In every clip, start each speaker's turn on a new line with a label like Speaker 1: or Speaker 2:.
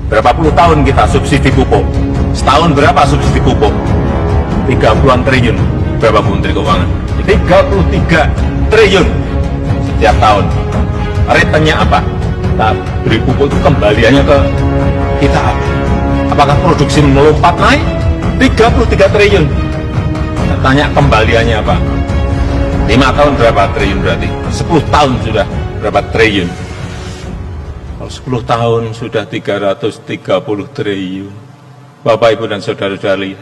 Speaker 1: Berapa puluh tahun kita subsidi pupuk. Setahun berapa subsidi pupuk? 30-an triliun. Berapa Bu Menteri Keuangan? 33 triliun setiap tahun. Retenya apa? Kita beri pupuk itu kembaliannya ke kita apa? Apakah produksi melompat naik? 33 triliun. Kita tanya kembaliannya apa? 5 tahun berapa triliun berarti? 10 tahun sudah berapa triliun? Kalau 10 tahun sudah 330 triliun. Bapak, Ibu, dan saudara-saudari,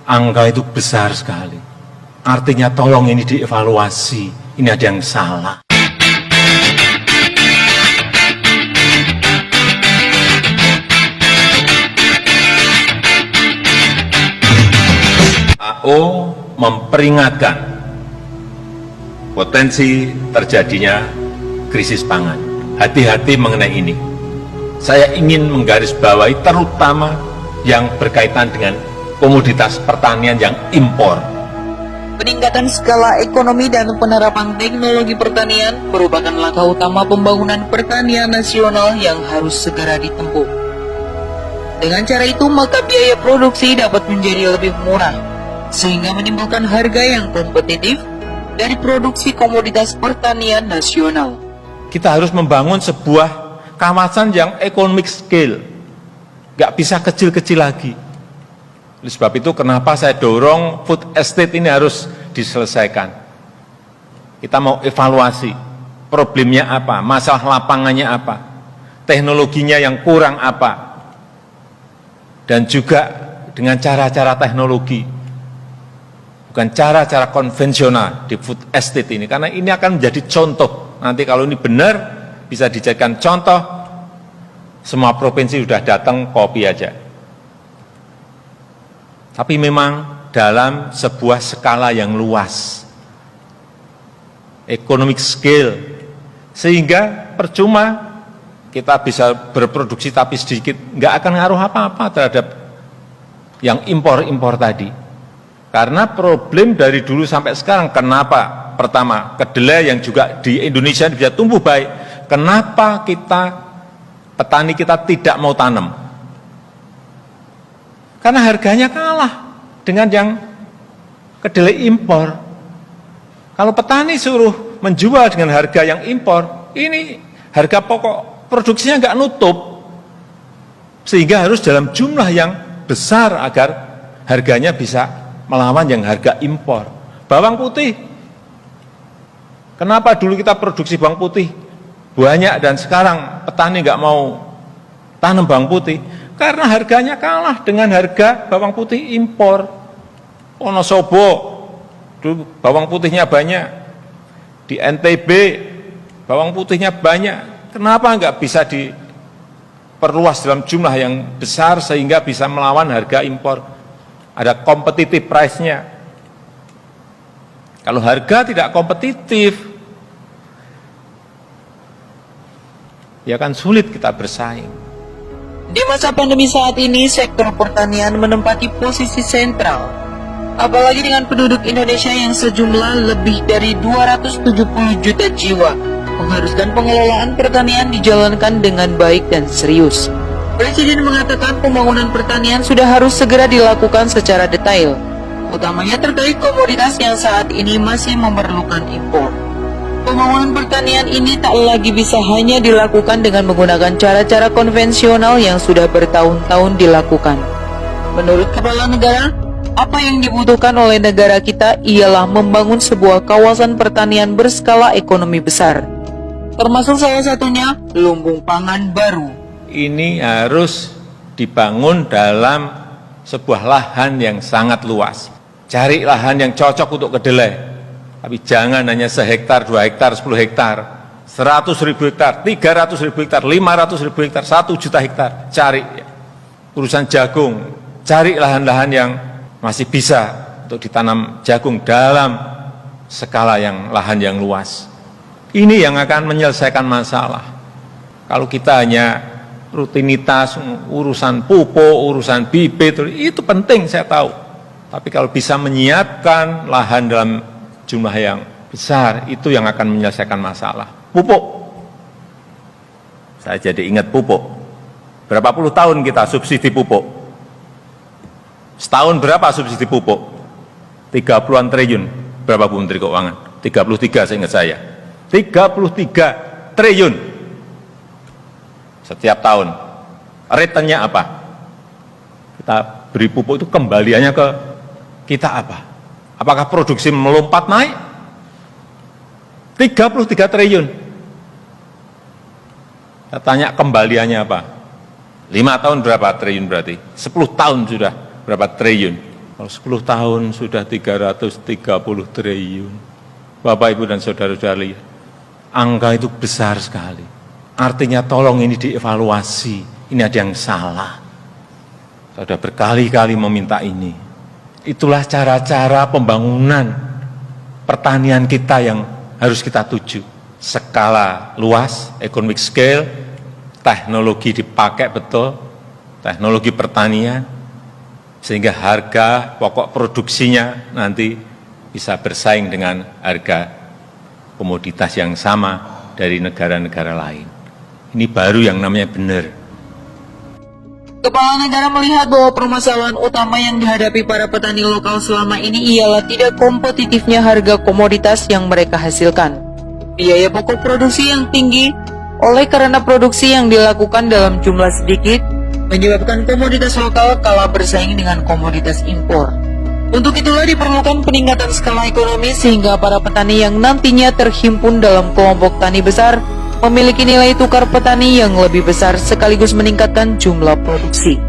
Speaker 1: angka itu besar sekali. Artinya tolong ini dievaluasi. Ini ada yang salah. AO memperingatkan potensi terjadinya krisis pangan. Hati-hati mengenai ini. Saya ingin menggarisbawahi terutama yang berkaitan dengan komoditas pertanian yang impor.
Speaker 2: Peningkatan skala ekonomi dan penerapan teknologi pertanian merupakan langkah utama pembangunan pertanian nasional yang harus segera ditempuh. Dengan cara itu, maka biaya produksi dapat menjadi lebih murah, sehingga menimbulkan harga yang kompetitif dari produksi komoditas pertanian nasional.
Speaker 1: Kita harus membangun sebuah kawasan yang economic scale, nggak bisa kecil-kecil lagi. Oleh sebab itu kenapa saya dorong food estate ini harus diselesaikan. Kita mau evaluasi problemnya apa, masalah lapangannya apa, teknologinya yang kurang apa, dan juga dengan cara-cara teknologi, bukan cara-cara konvensional di food estate ini, karena ini akan menjadi contoh. Nanti kalau ini benar, bisa dijadikan contoh, semua provinsi sudah datang kopi aja. Tapi memang dalam sebuah skala yang luas, economic scale, sehingga percuma kita bisa berproduksi tapi sedikit, nggak akan ngaruh apa-apa terhadap yang impor-impor tadi. Karena problem dari dulu sampai sekarang, kenapa? Pertama, kedelai yang juga di Indonesia bisa tumbuh baik. Kenapa petani kita tidak mau tanam? Karena harganya kalah dengan yang kedelai impor. Kalau petani suruh menjual dengan harga yang impor, ini harga pokok produksinya nggak nutup. Sehingga harus dalam jumlah yang besar agar harganya bisa melawan yang harga impor. Bawang putih, kenapa dulu kita produksi bawang putih banyak dan sekarang petani nggak mau tanam bawang putih? Karena harganya kalah dengan harga bawang putih impor. Wonosobo, dulu bawang putihnya banyak. Di NTB, bawang putihnya banyak. Kenapa nggak bisa diperluas dalam jumlah yang besar sehingga bisa melawan harga impor? Ada competitive price-nya. Kalau harga tidak kompetitif, ya kan sulit kita bersaing.
Speaker 2: Di masa pandemi saat ini, sektor pertanian menempati posisi sentral. Apalagi dengan penduduk Indonesia yang sejumlah lebih dari 270 juta jiwa, mengharuskan pengelolaan pertanian dijalankan dengan baik dan serius. Presiden mengatakan pembangunan pertanian sudah harus segera dilakukan secara detail, utamanya terkait komoditas yang saat ini masih memerlukan impor. Pembangunan pertanian ini tak lagi bisa hanya dilakukan dengan menggunakan cara-cara konvensional yang sudah bertahun-tahun dilakukan. Menurut Kepala Negara, apa yang dibutuhkan oleh negara kita ialah membangun sebuah kawasan pertanian berskala ekonomi besar, termasuk salah satunya lumbung pangan baru.
Speaker 1: Ini harus dibangun dalam sebuah lahan yang sangat luas. Cari lahan yang cocok untuk kedelai. Tapi jangan hanya sehektar, 2 hektar, 10 hektar, 100.000 hektar, 300.000 hektar, 500.000 hektar, 1 juta hektar. Cari urusan jagung, cari lahan-lahan yang masih bisa untuk ditanam jagung dalam skala lahan yang luas. Ini yang akan menyelesaikan masalah. Kalau kita hanya rutinitas, urusan pupuk, urusan bibit, itu penting saya tahu. Tapi kalau bisa menyiapkan lahan dalam jumlah yang besar, itu yang akan menyelesaikan masalah. Pupuk, saya jadi ingat pupuk. Berapa puluh tahun kita subsidi pupuk? Setahun berapa subsidi pupuk? 30-an triliun. Berapa Bu Menteri Keuangan? 33 seingat saya. 33 triliun setiap tahun. Returnnya apa? Kita beri pupuk itu kembaliannya ke kita apa? Apakah produksi melompat naik? 33 triliun. Saya tanya kembaliannya apa? 5 tahun berapa triliun berarti? 10 tahun sudah berapa triliun? Kalau 10 tahun sudah 330 triliun. Bapak, Ibu, dan saudara-saudara lihat, angka itu besar sekali. Artinya tolong ini dievaluasi, ini ada yang salah. Saya sudah berkali-kali meminta ini. Itulah cara-cara pembangunan pertanian kita yang harus kita tuju. Skala luas, economic scale, teknologi dipakai betul, teknologi pertanian, sehingga harga pokok produksinya nanti bisa bersaing dengan harga komoditas yang sama dari negara-negara lain. Ini baru yang namanya benar.
Speaker 2: Kepala negara melihat bahwa permasalahan utama yang dihadapi para petani lokal selama ini ialah tidak kompetitifnya harga komoditas yang mereka hasilkan. Biaya pokok produksi yang tinggi oleh karena produksi yang dilakukan dalam jumlah sedikit menyebabkan komoditas lokal kalah bersaing dengan komoditas impor. Untuk itulah diperlukan peningkatan skala ekonomi sehingga para petani yang nantinya terhimpun dalam kelompok tani besar memiliki nilai tukar petani yang lebih besar sekaligus meningkatkan jumlah produksi.